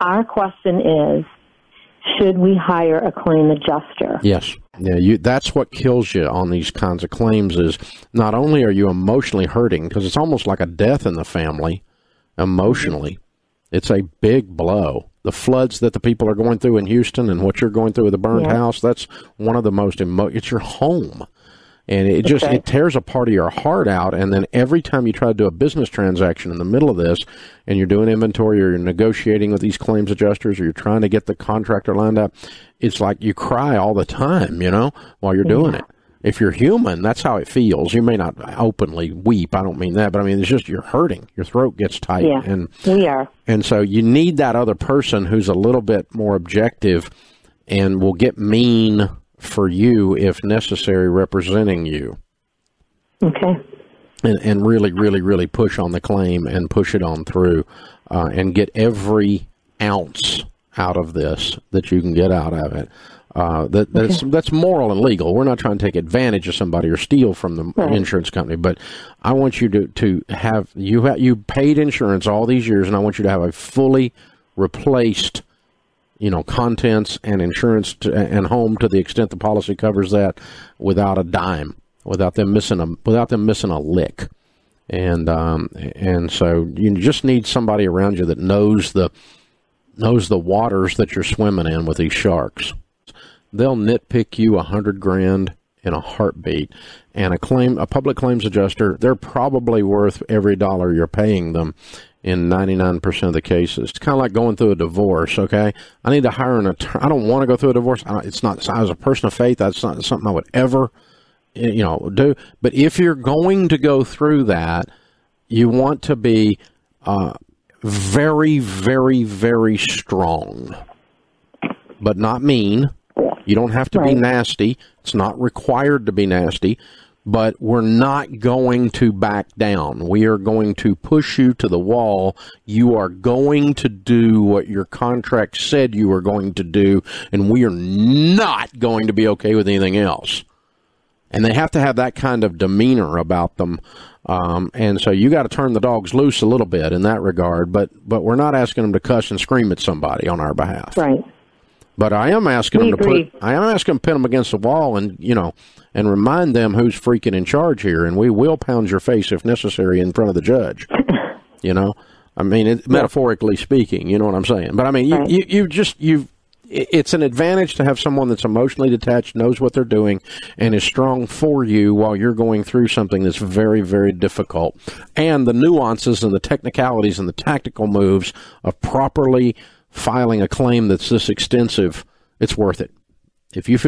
Our question is, should we hire a claim adjuster? Yes. Yeah, that's what kills you on these kinds of claims is not only are you emotionally hurting, because it's almost like a death in the family emotionally. Mm-hmm. It's a big blow. The floods that the people are going through in Houston and what you're going through with the burned house, that's one of the most it's your home. And it tears a part of your heart out. And then every time you try to do a business transaction in the middle of this and you're doing inventory or you're negotiating with these claims adjusters or you're trying to get the contractor lined up, it's like you cry all the time, while you're doing it. If you're human, that's how it feels. You may not openly weep. I don't mean that, but I mean, it's just you're hurting. Your throat gets tight. Yeah, and we are. And so you need that other person who's a little bit more objective and will get mean for you, if necessary, representing you. Okay. And really, really, really push on the claim and push it on through and get every ounce out of this that you can get out of it. That's moral and legal. We're not trying to take advantage of somebody or steal from the insurance company, but I want you to have you paid insurance all these years, and I want you to have a fully replaced contents and insurance and home to the extent the policy covers that without a dime, without them missing a lick. And so you just need somebody around you that knows the waters that you're swimming in with these sharks. They'll nitpick you $100,000 in a heartbeat. And a public claims adjuster, they're probably worth every dollar you're paying them in 99% of the cases. It's kind of like going through a divorce, okay? I need to hire an attorney. I don't want to go through a divorce. It's not, as a person of faith, that's not something I would ever, do. But if you're going to go through that, you want to be very, very, very strong, but not mean. You don't have to be nasty. It's not required to be nasty. But we're not going to back down. We are going to push you to the wall. You are going to do what your contract said you were going to do, and we are not going to be okay with anything else. And they have to have that kind of demeanor about them. And so you got to turn the dogs loose a little bit in that regard, but we're not asking them to cuss and scream at somebody on our behalf. Right. But I am asking them to pin them against the wall and remind them who's freaking in charge here, and we will pound your face if necessary in front of the judge. I mean, metaphorically speaking, you know what I'm saying. But I mean, it's an advantage to have someone that's emotionally detached, knows what they're doing, and is strong for you while you're going through something that's very, very difficult. And the nuances and the technicalities and the tactical moves of properly filing a claim that's this extensive, it's worth it. If you feel